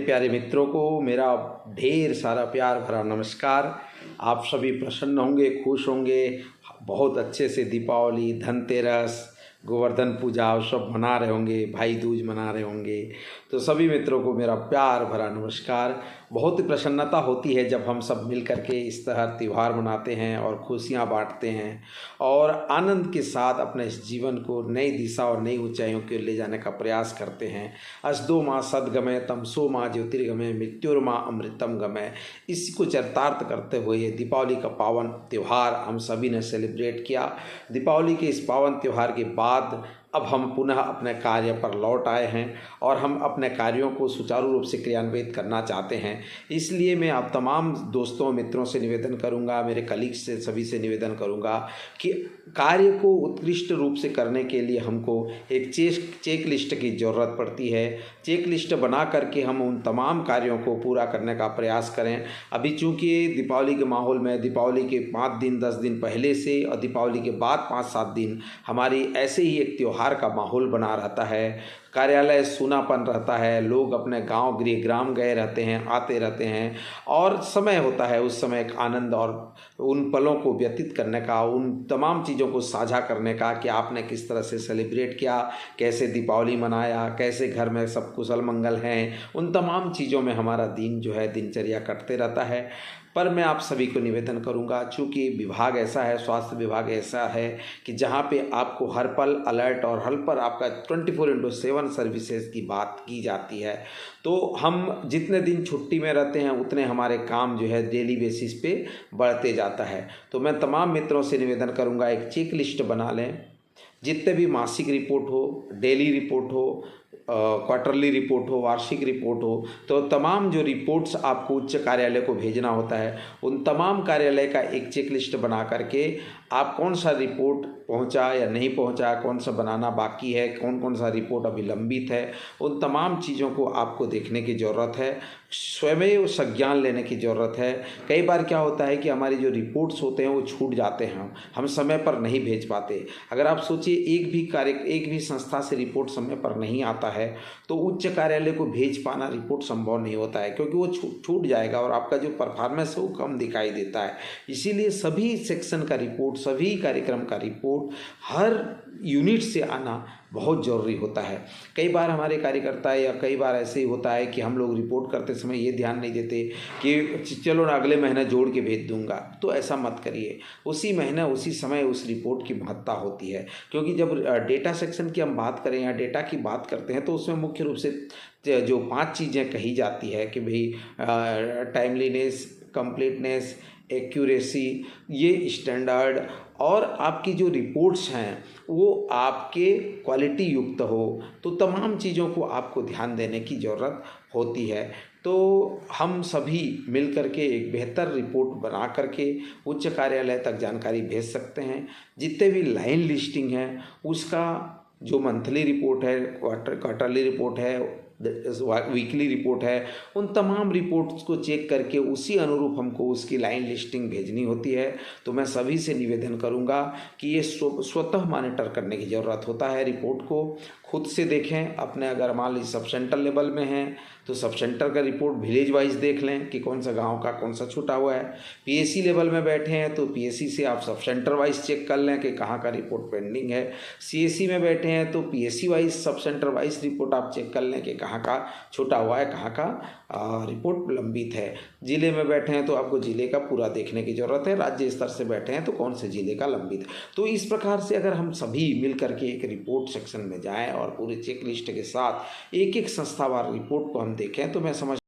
प्यारे मित्रों को मेरा ढेर सारा प्यार भरा नमस्कार। आप सभी प्रसन्न होंगे, खुश होंगे, बहुत अच्छे से दीपावली, धनतेरस, गोवर्धन पूजा सब मना रहे होंगे, भाई दूज मना रहे होंगे। तो सभी मित्रों को मेरा प्यार भरा नमस्कार। बहुत ही प्रसन्नता होती है जब हम सब मिल कर के इस तरह त्यौहार मनाते हैं और खुशियां बांटते हैं और आनंद के साथ अपने इस जीवन को नई दिशा और नई ऊंचाइयों के ले जाने का प्रयास करते हैं। असदो माँ सद्गमय तमसो माँ ज्योतिर्गमय मृत्युर्मा अमृतम गमय। इसी को चरितार्थ करते हुए ये दीपावली का पावन त्यौहार हम सभी ने सेलिब्रेट किया। दीपावली के इस पावन त्यौहार के बाद अब हम पुनः अपने कार्य पर लौट आए हैं और हम अपने कार्यों को सुचारू रूप से क्रियान्वित करना चाहते हैं। इसलिए मैं आप तमाम दोस्तों मित्रों से निवेदन करूंगा, मेरे कलीग्स से सभी से निवेदन करूंगा कि कार्य को उत्कृष्ट रूप से करने के लिए हमको एक चेक लिस्ट की ज़रूरत पड़ती है। चेक लिस्ट बना करके हम उन तमाम कार्यों को पूरा करने का प्रयास करें। अभी चूँकि दीपावली के माहौल में दीपावली के 5 दिन 10 दिन पहले से और दीपावली के बाद 5-7 दिन हमारी ऐसे ही एक त्यौहार का माहौल बना रहता है। कार्यालय सूनापन रहता है, लोग अपने गांव गृह ग्राम गए रहते हैं, आते रहते हैं और समय होता है उस समय एक आनंद और उन पलों को व्यतीत करने का, उन तमाम चीज़ों को साझा करने का कि आपने किस तरह से सेलिब्रेट किया, कैसे दीपावली मनाया, कैसे घर में सब कुशल मंगल हैं। उन तमाम चीज़ों में हमारा दिन जो है दिनचर्या कटते रहता है। पर मैं आप सभी को निवेदन करूंगा, चूँकि विभाग ऐसा है, स्वास्थ्य विभाग ऐसा है कि जहां पे आपको हर पल अलर्ट और हर पल आपका 24/7 सर्विसेज की बात की जाती है। तो हम जितने दिन छुट्टी में रहते हैं उतने हमारे काम जो है डेली बेसिस पे बढ़ते जाता है। तो मैं तमाम मित्रों से निवेदन करूंगा, एक चेक लिस्ट बना लें। जितने भी मासिक रिपोर्ट हो, डेली रिपोर्ट हो, क्वार्टरली रिपोर्ट हो, वार्षिक रिपोर्ट हो, तो तमाम जो रिपोर्ट्स आपको उच्च कार्यालय को भेजना होता है उन तमाम कार्यालय का एक चेक लिस्ट बना करके आप कौन सा रिपोर्ट पहुंचा या नहीं पहुंचा, कौन सा बनाना बाकी है, कौन कौन सा रिपोर्ट अभी लंबित है, उन तमाम चीज़ों को आपको देखने की ज़रूरत है। स्वयं संज्ञान लेने की ज़रूरत है। कई बार क्या होता है कि हमारी जो रिपोर्ट्स होते हैं वो छूट जाते हैं, हम समय पर नहीं भेज पाते। अगर आप सोचिए एक भी संस्था से रिपोर्ट समय पर नहीं आता है तो उच्च कार्यालय को भेज पाना रिपोर्ट संभव नहीं होता है, क्योंकि वो छूट जाएगा और आपका जो परफॉर्मेंस है वो कम दिखाई देता है। इसीलिए सभी सेक्शन का रिपोर्ट, सभी कार्यक्रम का रिपोर्ट हर यूनिट से आना बहुत ज़रूरी होता है। कई बार हमारे कार्यकर्ता या कई बार ऐसे ही होता है कि हम लोग रिपोर्ट करते समय ये ध्यान नहीं देते कि चलो ना अगले महीने जोड़ के भेज दूंगा। तो ऐसा मत करिए, उसी महीने उसी समय उस रिपोर्ट की महत्ता होती है। क्योंकि जब डेटा सेक्शन की हम बात करें या डेटा की बात करते हैं तो उसमें मुख्य रूप से जो 5 चीज़ें कही जाती है कि भाई टाइमलीनेस, कंप्लीटनेस, एक्यूरेसी, ये स्टैंडर्ड और आपकी जो रिपोर्ट्स हैं वो आपके क्वालिटी युक्त हो, तो तमाम चीज़ों को आपको ध्यान देने की ज़रूरत होती है। तो हम सभी मिल करके एक बेहतर रिपोर्ट बना करके उच्च कार्यालय तक जानकारी भेज सकते हैं। जितने भी लाइन लिस्टिंग है उसका जो मंथली रिपोर्ट है, क्वार्टरली रिपोर्ट है, वीकली रिपोर्ट है, उन तमाम रिपोर्ट्स को चेक करके उसी अनुरूप हमको उसकी लाइन लिस्टिंग भेजनी होती है। तो मैं सभी से निवेदन करूंगा कि ये स्वतः मॉनिटर करने की ज़रूरत होता है। रिपोर्ट को खुद से देखें। अपने अगर मान लीजिए सब सेंटर लेवल में हैं तो सब सेंटर का रिपोर्ट विलेज वाइज देख लें कि कौन सा गांव का कौन सा छूटा हुआ है। पीएससी लेवल में बैठे हैं तो पीएससी से आप सब सेंटर वाइज चेक कर लें कि कहाँ का रिपोर्ट पेंडिंग है। सीएससी में बैठे हैं तो PSC wise sub centre wise report आप चेक कर लें कि कहाँ का छूटा हुआ है, कहाँ का रिपोर्ट लंबित है। जिले में बैठे हैं तो आपको जिले का पूरा देखने की ज़रूरत है। राज्य स्तर से बैठे हैं तो कौन से जिले का लंबित है। तो इस प्रकार से अगर हम सभी मिल करके एक रिपोर्ट सेक्शन में जाएं और पूरे चेक लिस्ट के साथ एक एक संस्थावार रिपोर्ट को हम देखें तो मैं समझ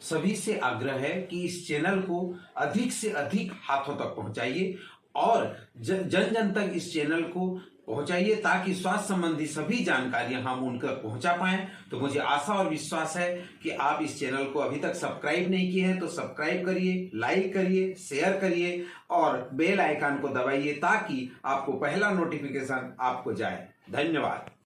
सभी से आग्रह है कि इस चैनल को अधिक से अधिक हाथों तक पहुंचाइए और जन जन तक इस चैनल को पहुंचाइए ताकि स्वास्थ्य संबंधी सभी जानकारियां हम उन तक पहुंचा पाएं। तो मुझे आशा और विश्वास है कि आप इस चैनल को अभी तक सब्सक्राइब नहीं किए हैं तो सब्सक्राइब करिए, लाइक करिए, शेयर करिए और बेल आइकन को दबाइए ताकि आपको पहला नोटिफिकेशन आपको जाए। धन्यवाद।